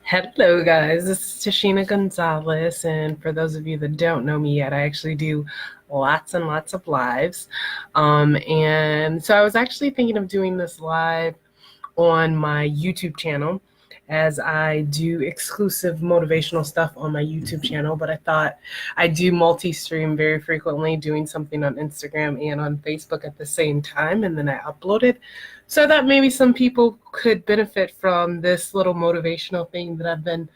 Hello, guys. This is Tashina Gonzalez, and for those of you that don't know me yet, I actually do lots and lots of lives. And so I was actually thinking of doing this live on my YouTube channel as I do exclusive motivational stuff on my YouTube channel, but I thought I do multi-stream very frequently, doing something on Instagram and on Facebook at the same time, and then I upload it. So I thought maybe some people could benefit from this little motivational thing that I've been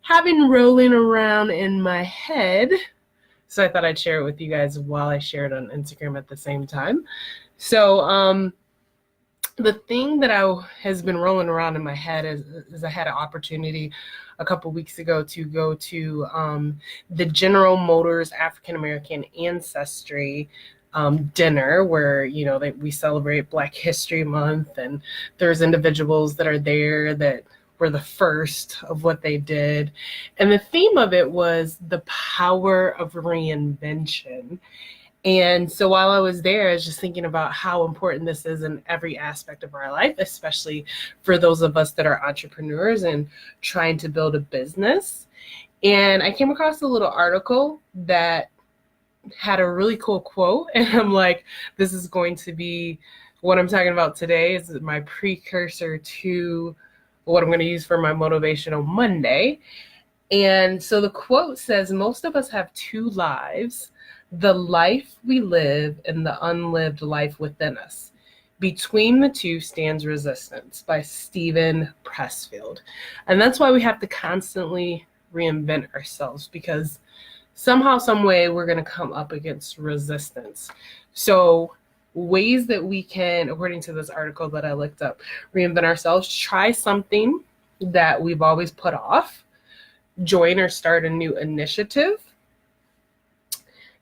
having rolling around in my head. So I thought I'd share it with you guys while I share it on Instagram at the same time. So the thing that has been rolling around in my head is I had an opportunity a couple weeks ago to go to the General Motors African American Ancestry dinner where we celebrate Black History Month, and there's individuals that are there that were the first of what they did, and the theme of it was the power of reinvention. And so while I was there, I was just thinking about how important this is in every aspect of our life, especially for those of us that are entrepreneurs and trying to build a business. And I came across a little article that had a really cool quote, and I'm like, this is going to be what I'm talking about today. Is my precursor to what I'm going to use for my Motivational Monday. And so the quote says, most of us have two lives: the life we live and the unlived life within us. Between the two stands resistance, by Stephen Pressfield. And that's why we have to constantly reinvent ourselves, because somehow, some way, we're going to come up against resistance. So ways that we can, according to this article that I looked up, reinvent ourselves: try something that we've always put off, join or start a new initiative,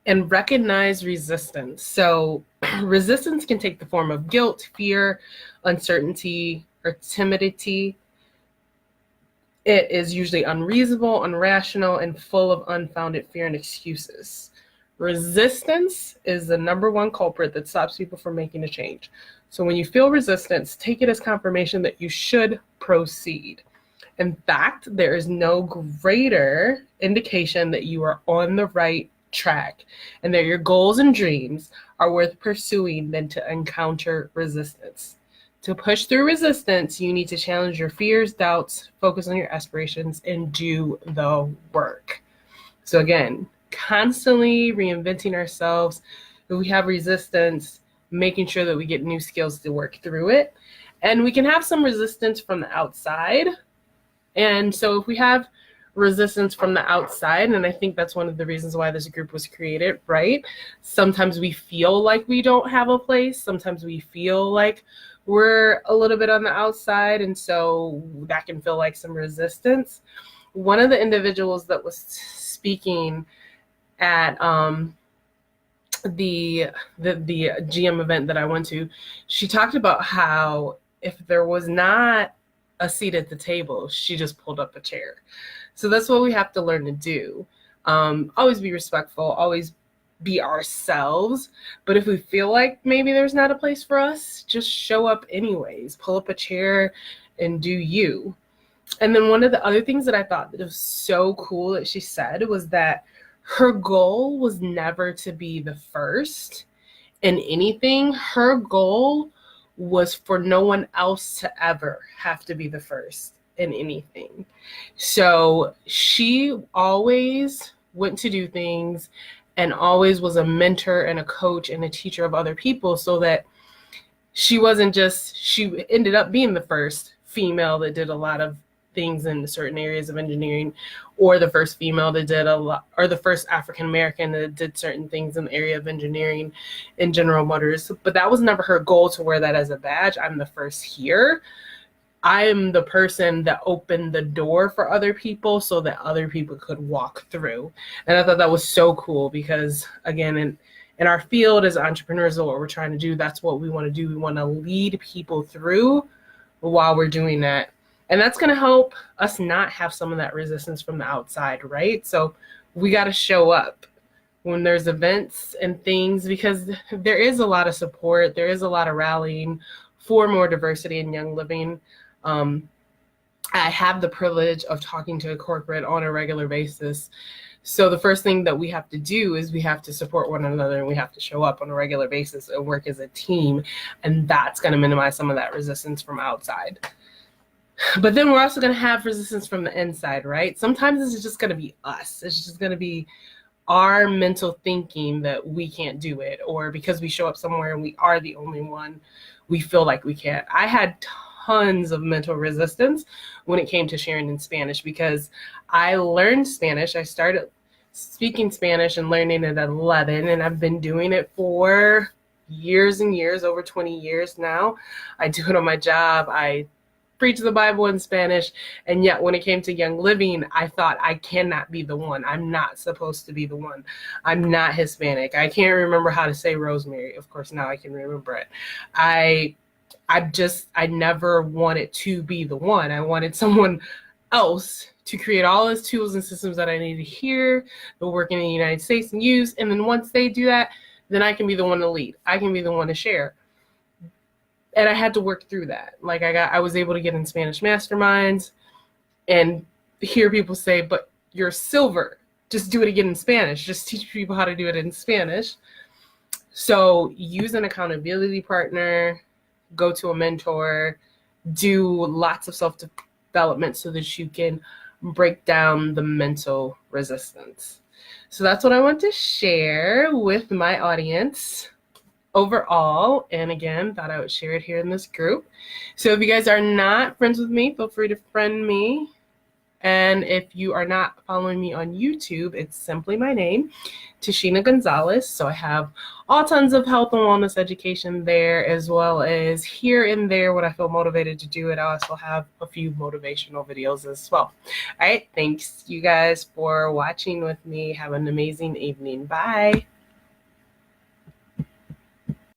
and recognize resistance. So resistance can take the form of guilt, fear, uncertainty, or timidity. It is usually unreasonable, irrational, and full of unfounded fear and excuses. Resistance is the number one culprit that stops people from making a change. So when you feel resistance, take it as confirmation that you should proceed. In fact, there is no greater indication that you are on the right track and that your goals and dreams are worth pursuing than to encounter resistance. To push through resistance, you need to challenge your fears, doubts, focus on your aspirations, and do the work. So again, constantly reinventing ourselves. If we have resistance, making sure that we get new skills to work through it. And we can have some resistance from the outside. And so if we have resistance from the outside, and I think that's one of the reasons why this group was created, right? Sometimes we feel like we don't have a place. Sometimes we feel like we're a little bit on the outside, and so that can feel like some resistance. One of the individuals that was speaking at the GM event that I went to, she talked about how if there was not a seat at the table, she just pulled up a chair. So that's what we have to learn to do. Always be respectful, always be ourselves. But if we feel like maybe there's not a place for us, just show up anyways. Pull up a chair and do you. And then one of the other things that I thought that was so cool that she said was that her goal was never to be the first in anything. Her goal was for no one else to ever have to be the first in anything. So she always went to do things and always was a mentor and a coach and a teacher of other people, so that she ended up being the first female that did a lot of things in certain areas of engineering, or the first female that did a lot, or the first African American that did certain things in the area of engineering in General Motors. But that was never her goal to wear that as a badge. I'm the first here. I am the person that opened the door for other people so that other people could walk through. And I thought that was so cool because, again, in our field as entrepreneurs, what we're trying to do, that's what we want to do. We want to lead people through while we're doing that. And that's going to help us not have some of that resistance from the outside, right? So we got to show up when there's events and things, because there is a lot of support. There is a lot of rallying for more diversity in Young Living. I have the privilege of talking to a corporate on a regular basis. So the first thing that we have to do is we have to support one another, and we have to show up on a regular basis and work as a team. And that's going to minimize some of that resistance from outside. But then we're also going to have resistance from the inside, right? Sometimes it's just going to be us. It's just going to be our mental thinking that we can't do it, or because we show up somewhere and we are the only one, we feel like we can't. I had tons of mental resistance when it came to sharing in Spanish, because I learned Spanish. I started speaking Spanish and learning it at 11, and I've been doing it for years and years, over 20 years now. I do it on my job. I preach the Bible in Spanish, and yet when it came to Young Living, I thought, I cannot be the one. I'm not supposed to be the one. I'm not Hispanic. I can't remember how to say rosemary. Of course, now I can remember it. I never wanted to be the one. I wanted someone else to create all those tools and systems that I needed here, that work in the United States and use. And then once they do that, then I can be the one to lead. I can be the one to share. And I had to work through that. Like I was able to get in Spanish masterminds and hear people say, but you're silver. Just do it again in Spanish. Just teach people how to do it in Spanish. So use an accountability partner, go to a mentor, do lots of self-development so that you can break down the mental resistance. So that's what I want to share with my audience overall, and again, thought I would share it here in this group. So if you guys are not friends with me, feel free to friend me. And if you are not following me on YouTube, it's simply my name, Tashina Gonzalez. So I have all tons of health and wellness education there, as well as here and there when I feel motivated to do it. I also have a few motivational videos as well. All right, thanks you guys for watching with me. Have an amazing evening. Bye.